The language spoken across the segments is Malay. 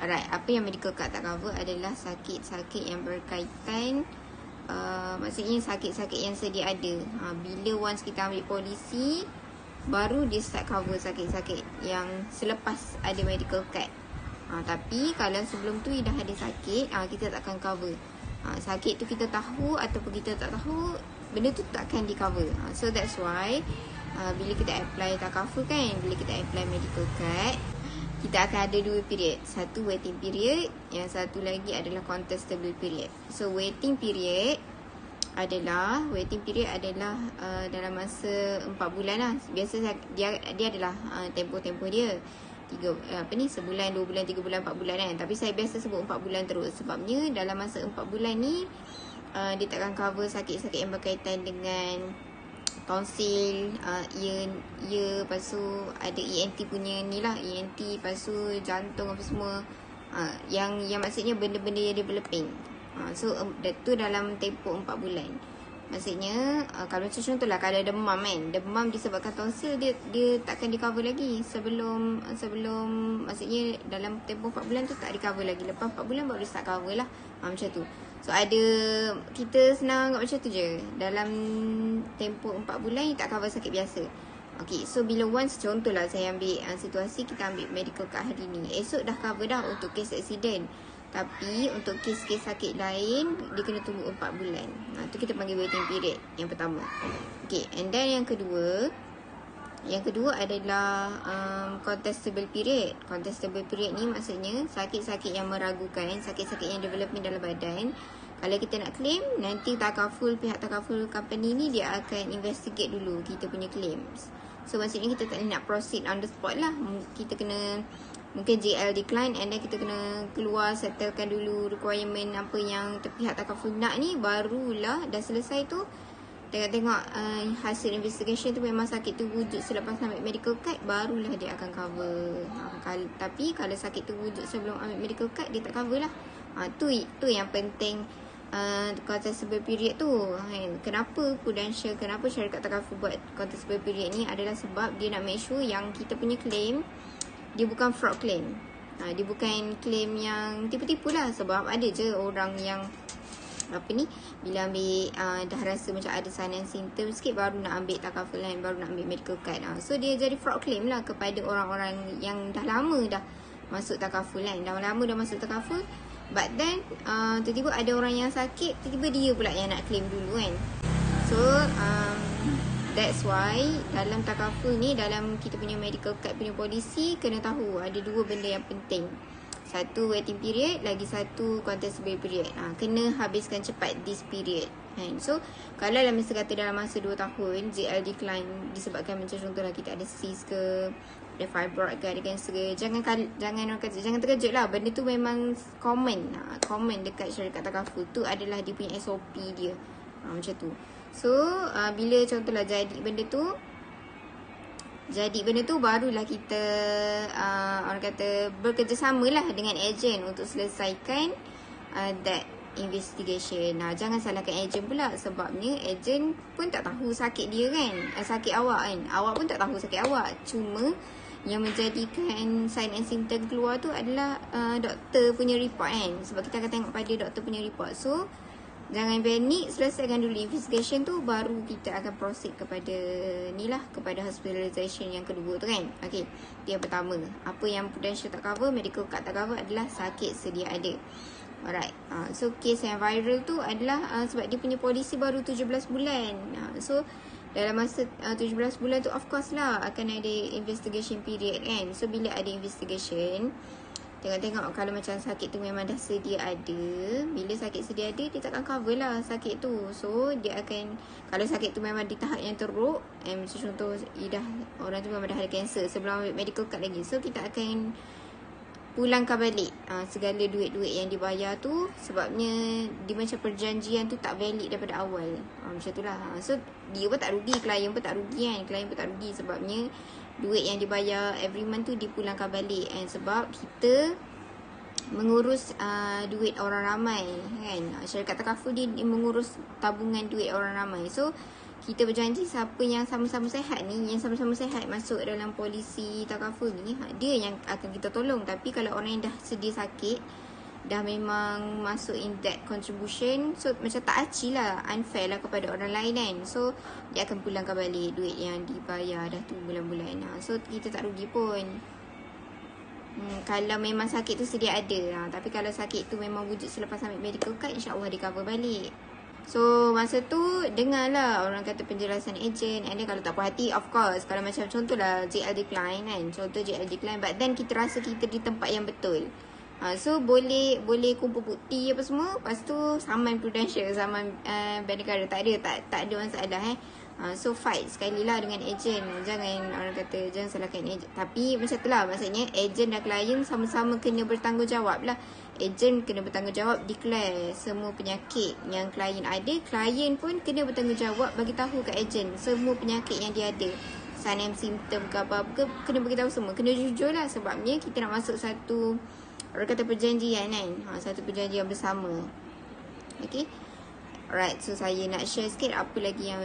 Alright, apa yang medical card tak cover adalah sakit-sakit yang berkaitan maksudnya sakit-sakit yang sedia ada. Bila once kita ambil polisi, baru dia start cover sakit-sakit yang selepas ada medical card. Tapi kalau sebelum tu dah ada sakit, kita takkan cover. Sakit tu kita tahu ataupun kita tak tahu, benda tu takkan di cover. So that's why bila kita apply takaful kan, bila kita apply medical card, kita akan ada 2 period. Satu waiting period, yang satu lagi adalah contestable period. So waiting period adalah dalam masa 4 bulan lah. Biasa dia adalah tempoh-tempoh dia sebulan, 2 bulan, 3 bulan, 4 bulan kan. Tapi saya biasa sebut 4 bulan terus. Sebabnya dalam masa 4 bulan ni dia takkan cover sakit-sakit yang berkaitan dengan tonsil, ear, lepas tu ada ENT punya ni lah, ENT, lepas tu jantung apa semua, yang maksudnya benda-benda yang developing. So tu dalam tempoh 4 bulan. Maksudnya kalau macam contohlah, kalau demam kan, demam disebabkan tonsil, dia takkan di cover lagi sebelum maksudnya dalam tempoh 4 bulan tu tak di cover lagi. Lepas 4 bulan baru start cover lah. Macam tu. So ada, kita senang anggap macam tu je. Dalam tempoh 4 bulan tak cover sakit biasa. Okay, so bila once contohlah saya ambil situasi kita ambil medical card hari ni, esok dah cover dah untuk kes accident. Tapi untuk kes-kes sakit lain, dia kena tunggu 4 bulan. Tu kita panggil waiting period yang pertama. Okay, and then yang kedua adalah contestable period. Contestable period ni maksudnya sakit-sakit yang meragukan, sakit-sakit yang development dalam badan. Kalau kita nak claim, nanti pihak takaful company ni dia akan investigate dulu kita punya claims. So maksudnya kita tak nak proceed on the spot lah. Kita kena mungkin JL decline, and then kita kena keluar settlekan dulu requirement apa yang pihak takaful nak ni. Barulah dah selesai tu, tengok hasil investigation tu memang sakit tu wujud selepas ambil medical card, barulah dia akan cover. Tapi kalau sakit tu wujud sebelum ambil medical card, dia tak cover lah. Tu yang penting contestable period tu. Kenapa Prudential, kenapa syarikat takaful buat contestable period ni adalah sebab dia nak make sure yang kita punya claim dia bukan fraud claim. Dia bukan claim yang tipu-tipu lah. Sebab ada je orang yang bila ambil dah rasa macam ada sign and symptom sikit, baru nak ambil takaful lain, baru nak ambil medical card. So dia jadi fraud claim lah kepada orang-orang yang dah lama dah masuk takaful lain, dah lama dah masuk takaful. But then tiba-tiba ada orang yang sakit, tiba-tiba dia pula yang nak claim dulu kan. So that's why dalam takaful ni, dalam kita punya medical card punya polisi, kena tahu ada 2 benda yang penting. Satu waiting period, lagi satu contestable period. Kena habiskan cepat this period kan. So kalau dalam kata dalam masa 2 tahun JL decline disebabkan macam contohlah kita ada cyst ke, ada fibroid ke, ada cancer ke, jangan terkejut lah. Benda tu memang common dekat syarikat takaful. Tu adalah dia punya SOP dia. Macam tu. So bila contohlah jadi benda tu, barulah kita orang kata bekerjasama lah dengan ejen untuk selesaikan that investigation. Jangan salahkan ejen pula, sebabnya ejen pun tak tahu sakit dia kan, sakit awak kan. Awak pun tak tahu sakit awak. Cuma yang menjadikan sign and symptom keluar tu adalah doktor punya report kan. Sebab kita akan tengok pada doktor punya report. So jangan panik, selesaikan dulu investigation tu, baru kita akan proceed kepada kepada hospitalization yang kedua tu kan. Okay, itu yang pertama. Apa yang Prudential tak cover, medical card tak cover adalah sakit sedia ada. Alright, so case yang viral tu adalah sebab dia punya polisi baru 17 bulan. So dalam masa 17 bulan tu of course lah akan ada investigation period kan. So bila ada investigation, tengok kalau macam sakit tu memang dah sedia ada. Bila sakit sedia ada, dia takkan cover lah sakit tu. So dia akan, kalau sakit tu memang di tahap yang teruk, macam contoh orang tu memang dah ada cancer sebelum ambil medical card lagi, so kita akan pulangkan balik segala duit-duit yang dibayar tu. Sebabnya dia macam perjanjian tu tak valid daripada awal. Macam tu lah. So dia pun tak rugi, klien pun tak rugi kan. Klien pun tak rugi sebabnya duit yang dibayar every month tu dipulangkan balik kan. Sebab kita mengurus duit orang ramai kan. Syarikat takaful dia mengurus tabungan duit orang ramai. So kita berjanji siapa yang sama-sama sehat ni, yang sama-sama sehat masuk dalam polisi takaful ni, dia yang akan kita tolong. Tapi kalau orang yang dah sedia sakit, dah memang masuk in that contribution, so macam tak aci lah, unfair lah kepada orang lain kan. So dia akan pulangkan balik duit yang dibayar dah tu bulan-bulan. So kita tak rugi pun. Kalau memang sakit tu sedia ada. Tapi kalau sakit tu memang wujud selepas ambil medical card, insyaAllah dia cover balik. So masa tu dengarlah orang kata penjelasan ejen. And then kalau tak puas hati, of course, kalau macam contohlah JL decline kan, contoh JL decline, but then kita rasa kita di tempat yang betul. So boleh kumpul bukti apa semua. Lepas tu saman Prudential, saman Bank Negara, tak ada masalah So fight sekali lah dengan ejen. Jangan orang kata, jangan salahkan ejen. Tapi macam tu lah, maksudnya ejen dan klien sama-sama kena bertanggungjawab lah. Ejen kena bertanggungjawab declare semua penyakit yang klien ada. Klien pun kena bertanggungjawab bagi tahu kat ejen semua penyakit yang dia ada. Sign and symptom ke apa-apa, kena beritahu semua. Kena jujur lah, sebabnya kita nak masuk satu, orang kata perjanjian kan, satu perjanjian bersama. Okay. Alright, so saya nak share sikit apa lagi yang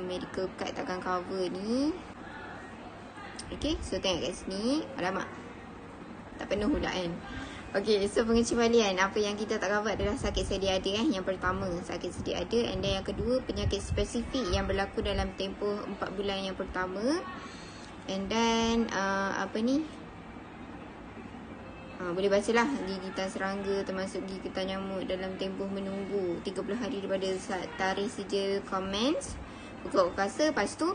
medical card takkan cover ni. Okay, so tengok kat sini. Alamak, tak penuh pula kan. Okay, so pengecualian apa yang kita tak cover adalah sakit sedia ada kan. Yang pertama, sakit sedia ada. And then yang kedua, penyakit spesifik yang berlaku dalam tempoh 4 bulan yang pertama. And then boleh bacalah gigitan serangga termasuk gigitan nyamuk dalam tempoh menunggu 30 hari daripada tarikh sijil comments pokok kasa. Lepas tu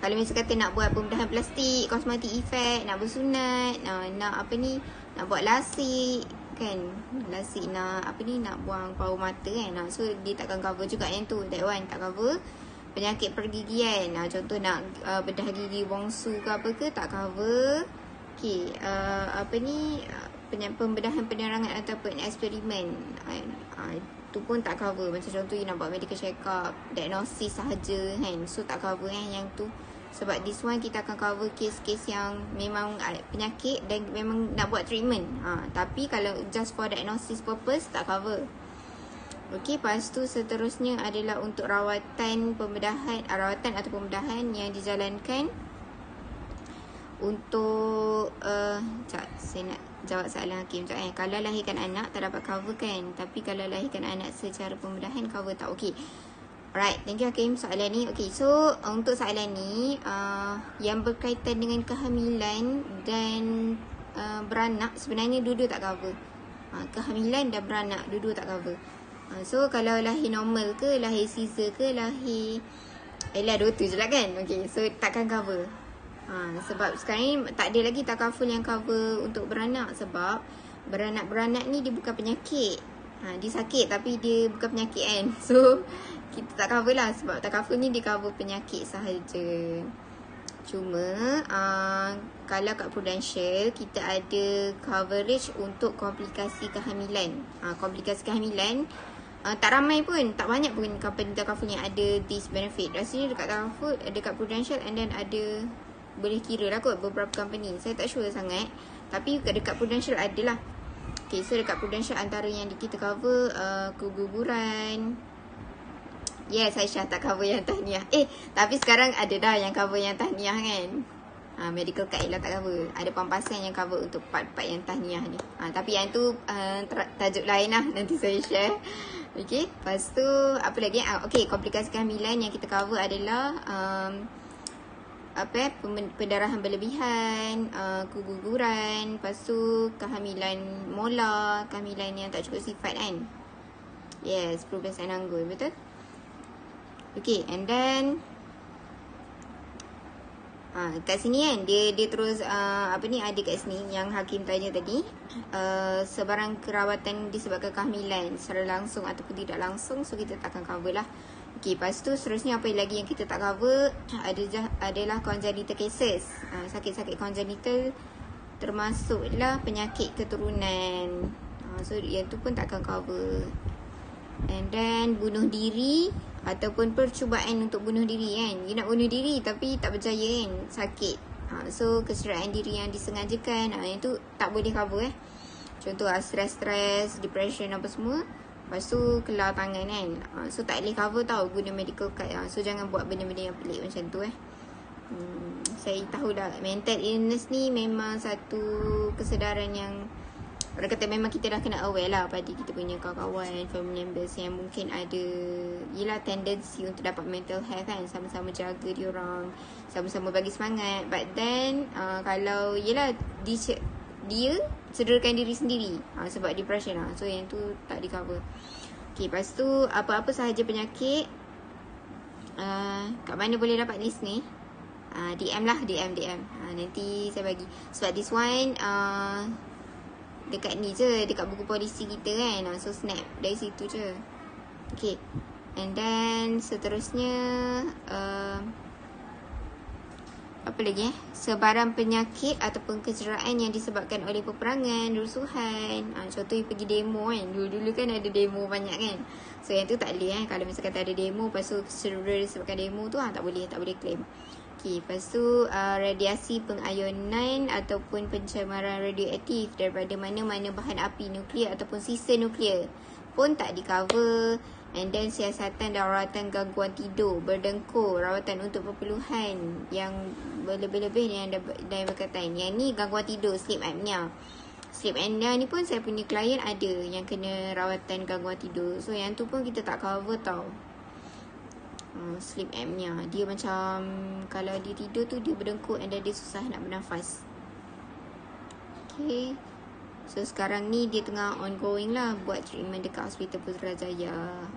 kalau misal kata nak buat pembedahan plastik, kosmetik efek, nak bersunat, nak buat lasik kan, lasik nak buang paru mata kan, so dia takkan cover juga yang tu. That one tak cover. Penyakit pergigian, contoh nak bedah gigi bongsu ke apa ke, tak cover. Okay, pembedahan penerangan ataupun eksperimen, tu pun tak cover. Macam contoh you nak buat medical check up, diagnosis sahaja kan, so tak cover yang tu. Sebab this one kita akan cover kes-kes yang memang penyakit dan memang nak buat treatment. Tapi kalau just for diagnosis purpose, tak cover. Okay, lepas tu seterusnya adalah untuk rawatan atau pembedahan yang dijalankan untuk saya nak jawab soalan Hakim sekejap Kalau lahirkan anak tak dapat cover kan, tapi kalau lahirkan anak secara pembedahan cover tak. Okay, alright, thank you Hakim soalan ni. Okay, so untuk soalan ni yang berkaitan dengan kehamilan dan beranak, sebenarnya dua-dua tak cover. Kehamilan dan beranak dua-dua tak cover. So kalau lahir normal ke, lahir caesar ke, lahir dua tu je lah kan. Okay, so takkan cover. Sebab sekarang ni tak ada lagi takaful yang cover untuk beranak. Sebab beranak ni dia bukan penyakit. Dia sakit tapi dia bukan penyakit kan. So kita tak cover lah. Sebab takaful ni dia cover penyakit sahaja. Cuma kalau kat Prudential kita ada coverage untuk komplikasi kehamilan. Komplikasi kehamilan tak ramai pun, tak banyak pun company takaful yang ada this benefit. Rasanya dekat Prudential and then ada, boleh kira lah kot beberapa company. Saya tak sure sangat, tapi dekat Prudential adalah. Okay, so dekat Prudential antara yang kita cover keguguran. Yes, Aisyah tak cover yang tahniah. Tapi sekarang ada dah yang cover yang tahniah kan. Medical card ialah tak cover. Ada pampasan yang cover untuk part-part yang tahniah ni. Tapi yang tu tajuk lain lah, nanti saya share. Okay, lepas tu apa lagi? Okay, komplikasi kehamilan yang kita cover adalah pendarahan berlebihan, keguguran, lepas tu kehamilan molar, kehamilan yang tak cukup sifat kan. Yes, perubahan anggur, betul? Okay, and then kat sini kan dia terus ada kat sini yang Hakim tanya tadi, sebarang kerawatan disebabkan kehamilan secara langsung ataupun tidak langsung, so kita takkan cover lah. Okay, lepas tu seterusnya apa lagi yang kita tak cover adalah congenital cases. Sakit-sakit congenital termasuklah penyakit keturunan. So yang tu pun takkan cover. And then bunuh diri ataupun percubaan untuk bunuh diri kan. You nak bunuh diri tapi tak berjaya kan, sakit. So kecederaan diri yang disengajakan, yang tu tak boleh cover Contoh stres, depression apa semua, Lepas tu kelar tangan kan. So tak boleh cover tau guna medical card. So jangan buat benda-benda yang pelik macam tu Saya tahu dah mental illness ni memang satu kesedaran yang orang kata memang kita dah kena aware lah pada kita punya kawan-kawan, family members yang mungkin ada tendensi untuk dapat mental health kan. Sama-sama jaga diorang, sama-sama bagi semangat. But then kalau dia cederakan diri sendiri sebab depression So yang tu tak di cover. Okay, lepas tu apa-apa sahaja penyakit kat mana boleh dapat list ni? DM lah, DM. Nanti saya bagi. Sebab this one dekat ni je, dekat buku polisi kita kan. So snap dari situ je. Okay. And then seterusnya apa lagi sebaran penyakit ataupun kecederaan yang disebabkan oleh peperangan, rusuhan. Contohnya pergi demo kan. Dulu-dulu kan ada demo banyak kan. So yang tu tak boleh Kalau misalkan tak ada demo, lepas tu cedera disebabkan demo tu tak boleh claim. Okay, lepas tu radiasi pengayunan ataupun pencemaran radioaktif daripada mana-mana bahan api nuklear ataupun sisa nuklear pun tak di cover. And then siasatan dan rawatan gangguan tidur, berdengkur, rawatan untuk perpeluhan yang berlebih-lebih yang berkaitan. Yang ni gangguan tidur, sleep apnea. Sleep apnea ni pun saya punya klien ada yang kena rawatan gangguan tidur. So yang tu pun kita tak cover tau. Sleep apnea, dia macam kalau dia tidur tu dia berdengkur and then dia susah nak bernafas. Okay, so sekarang ni dia tengah ongoing lah buat treatment dekat Hospital Putrajaya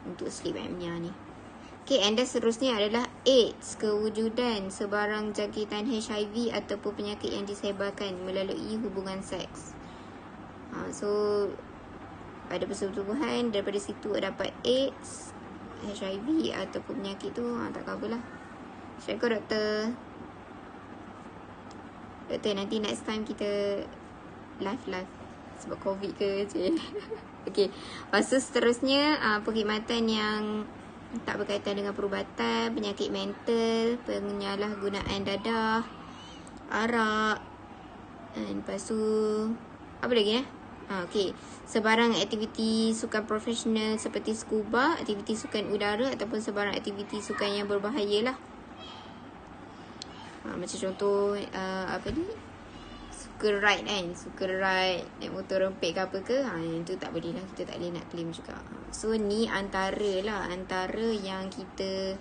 untuk sleep apnea ni. Okay, and then seterusnya adalah AIDS, kewujudan sebarang jangkitan HIV ataupun penyakit yang disebarkan melalui hubungan seks. So pada persetubuhan, daripada situ dapat AIDS, HIV ataupun penyakit tu tak cover lah. Syarikat doktor nanti next time kita live sebab COVID ke je. Okay, lepas tu seterusnya perkhidmatan yang tak berkaitan dengan perubatan, penyakit mental, penyalahgunaan dadah, arak, dan lepas tu apa lagi Okay, sebarang aktiviti sukan profesional seperti scuba, aktiviti sukan udara ataupun sebarang aktiviti sukan yang berbahaya lah. Macam contoh apa ni, suka ride naik motor rempit ke apa ke, yang tu tak boleh lah, kita tak boleh nak claim juga. So ni antara yang kita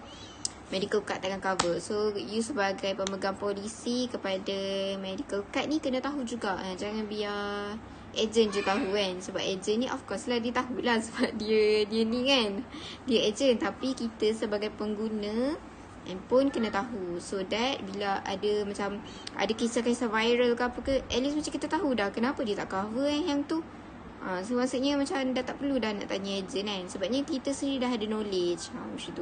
medical card takkan cover. So you sebagai pemegang polisi kepada medical card ni kena tahu juga. Jangan biar agent je tahu kan. Sebab agent ni of course lah dia tahulah sebab dia ni kan, dia agent. Tapi kita sebagai pengguna pun kena tahu, so that bila ada kisah-kisah viral ke apa ke, at least macam kita tahu dah kenapa dia tak cover yang tu. So maksudnya macam dah tak perlu dah nak tanya agent kan, sebabnya kita sendiri dah ada knowledge macam tu.